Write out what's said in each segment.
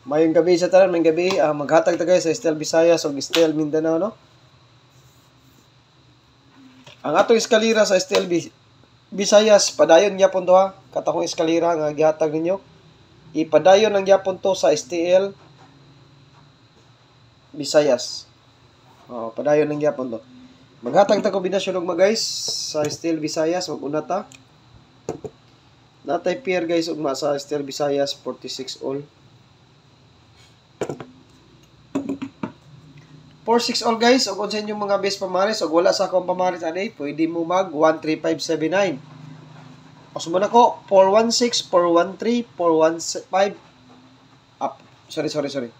Mayong gabi sa tanan, mayong gabi. Maghatag ta guys sa Estel Visayas o Estel Mindanao, no? Ang atong eskalira sa Estel Visayas, padayon gyapon to ha. Katong eskalira nga gihatag ninyo. Ipadayon ang gyapon to sa STL Visayas. Padayon ang gyapon to. Maghatag ta kombinasyon og guys sa Estel Visayas, mag-una ta. Natay pair guys ugma sa Estel Visayas 46 all. 4-6 all guys, ug unsa inyong mga best pamaris ug wala sa akong pamaris ani, pwede mo mag 13579. Pas mo na ko 416, 413, 415 up. Sorry.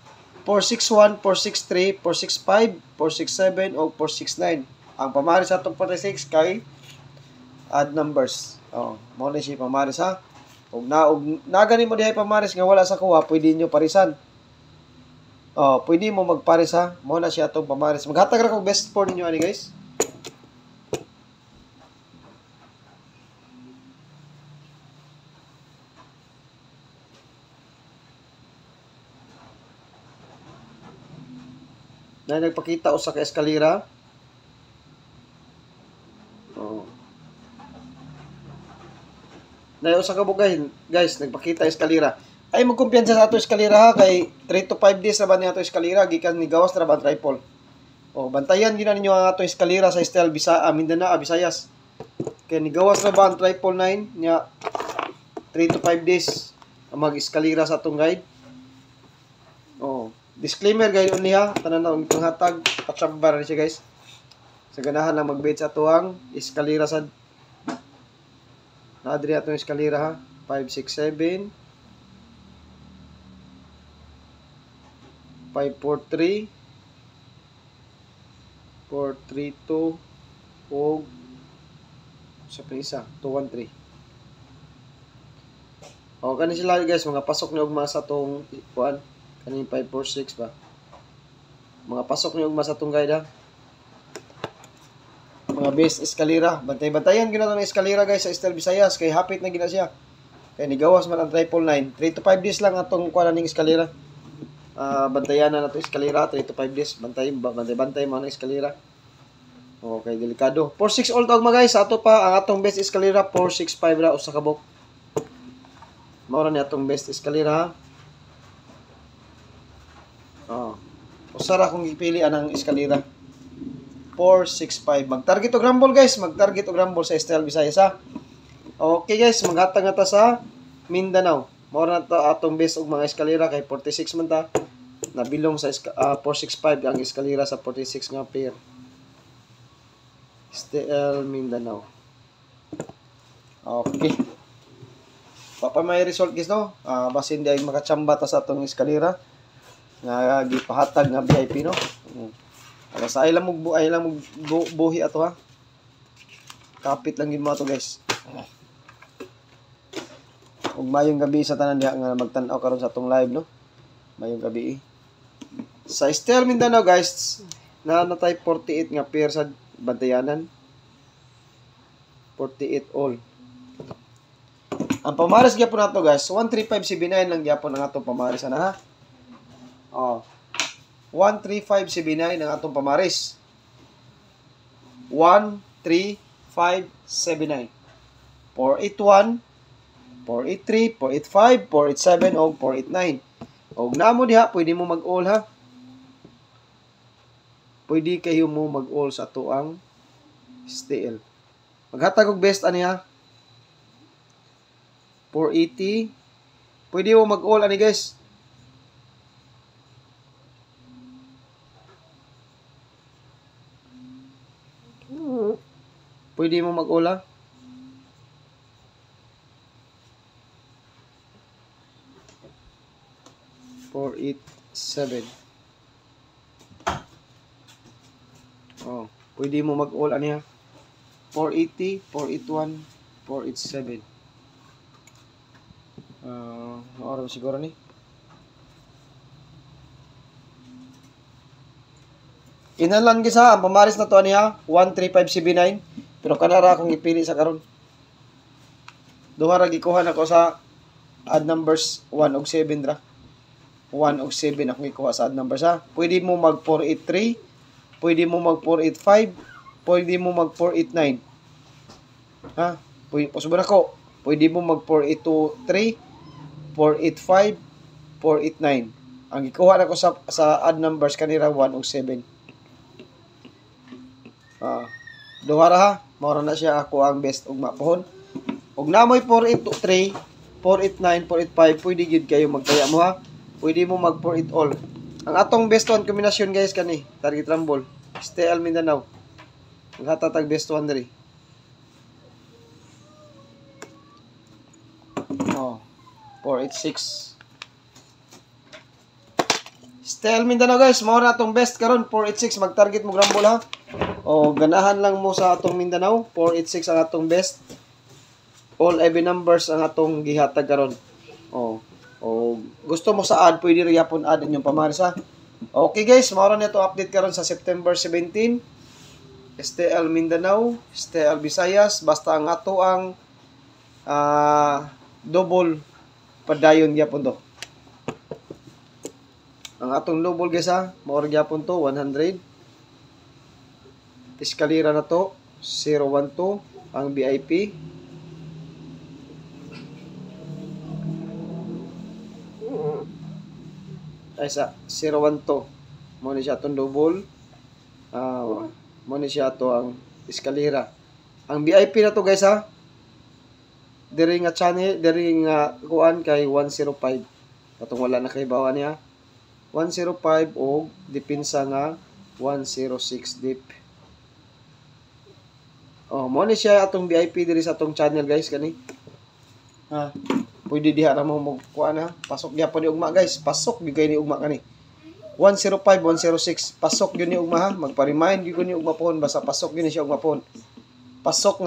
461, 463, 465, 467 o 469. Ang pamaris atong 46 kay add numbers. Mao na siya pamaris ha. Ug na gani mo dihay pamaris nga wala sa kuha, pwede niyo parisan. Pwede mo magpares ha. Mao na siya atong pamaris. Maghatag ra kog best 4 ninyo ani guys. Na nagpakita usa ka eskalera. Na usa ka bugay guys, nagpakita eskalera. Ay magkumpiyansa sa ato eskalera ha, kay 3 to 5 days na ba ni ato eskalera gikan ni gawas ra ba triple. Bantayan gina ninyo ang ato eskalera sa Estel Mindanao, Visayas. Kay ni gawas ra ba ang 999 nya 3 to 5 days ang mag-eskalera sa atong guide. Disclaimer guys niya, tanan na ang panghatag patsambar ni siya guys. Sa ganahan lang mag-bet sa tuang eskalera sa naadri atong eskalera ha, 567 543 432 o sa isa 213. Kani sila guys, mga pasok ni ugma sa tong kuan kaning 546 ba. Mga pasok ni ugma sa tong guide ha. Mga best eskalera, bantay-bantayan gina ng eskalera guys sa Estel Visayas kay hapit na gina siya. Kay nigawas man ang 999. 3 to 5 days lang atong kuan ning eskalera. Bantayan na nato eskalera 3 to 5 days. Bantay mo ang eskalera. Okay, delikado. 4-6 all tawag mga guys. Ato pa ang atong best eskalera 4-6-5 ra usa ka bok. Mao ra ni atong best eskalera. Usa ra kung ipili anang eskalera. 4-6-5. Mag-target og rumble guys. Mag-target og rumble sa Estel Visayas ha. Okay guys, maghatag na ta sa Mindanao. Mao na to atong best og mga eskalera kay 46 man ta. Nabilong sa 465 ang eskalera sa 46 nga pair. STL Mindanao. Okay. Papa may result guys no. Basin di ay makachamba ta sa atong eskalera nga gipahatag nga VIP no. Sa ay lang buhi ato ha. Kapit lang gid mo ato guys. Ug mayong gabi sa tanan diha nga magtan-aw karon sa atong live no. Mayong gabi. Sa Estel Mindanao guys, natay 48 nga pair sa bantayanan. 48 all. Ang pamaris gyapon nato guys, 13579 lang gyapon ang atong pamaris ana ha. 13579 ang atong pamaris. 13579. 481 483, 485, 487 o 489. Og namo diha pwede mo mag-all ha. Pwede kayo mo mag-all sa tuang STL. Maghatag og best ani ha. 480. Pwede mo mag-all ani guys. Pwede mo mag-all ha. 487. Pwede mo mag-all ani ha. 480, 481, 487. Oras siguro ni. Kinahanglan gisa ang pamaris na to ani ha, 13579. Pero kanara akong ipili sa karon. Duha ra gikuha nako sa add numbers 1 ug 7 ra. 1 ug 7 akong ikuha sa odd numbers ha. Pwede mo mag 483, pwede mo mag 485, pwede mo mag 489. Ha? Subo na ko. Pwede mo mag 4823, 485, 489. Ang ikuha na ko sa odd numbers kanira 1 ug 7. Duhara ha. Maura na siya ako ang best ugma pohon. Ug namoy 4823, 489, 485, pwede gyud kayo magtaya mo ha. Pwede mo mag 48 all. Ang atong best one kombinasyon guys kani, target rumble. STL Mindanao. Maghatatag best one diri. 486. STL Mindanao guys, mao na atong best karon 486 mag-target mo rumble ha. Ganahan lang mo sa atong Mindanao, 486 ang atong best. All even numbers ang atong gihatag karon. Gusto mo sa ad, pwede rin yapon ad inyong pamaris ha. Okay guys, mao na ito update karon sa September 17. STL Mindanao, STL Visayas, basta ang ato ang double padayon gyapon to. Ang atong double guys ha, mao ra gyapon to 100. Eskalera na to 012 ang VIP. Ay sa 012 mo ni siya atong double. Mo ni siya to ang eskalera. Ang VIP na to guys ha. Diri nga channel, diri nga kuan kay 105. Katong wala na kay bawa niya. 105 og depensa nga 106 deep. Mo ni siya atong VIP diri sa atong channel guys kani. Pwede diha ra mo kuan ha. Pasok gyapon ni ugma guys. Pasok gyud kay ni ugma kani. 105, 106. Pasok gyud ni ugma ha. Magpa-remind gyud ni ugma pohon basta pasok gyud ni siya ugma pohon. Pasok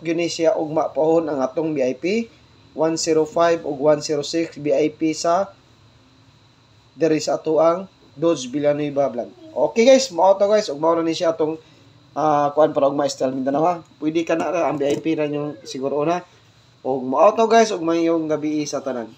gyud ni siya ugma pohon ang atong VIP 105 ug 106 VIP sa diri sa ato ang Dodge Villanueva vlog. Okay guys, mao to guys ug mao na ni siya atong kuan para ugma STL Mindanao ha. Pwede ka na ang VIP ra yung siguro na. Ug mao to guys ug mayong gabi sa tanan.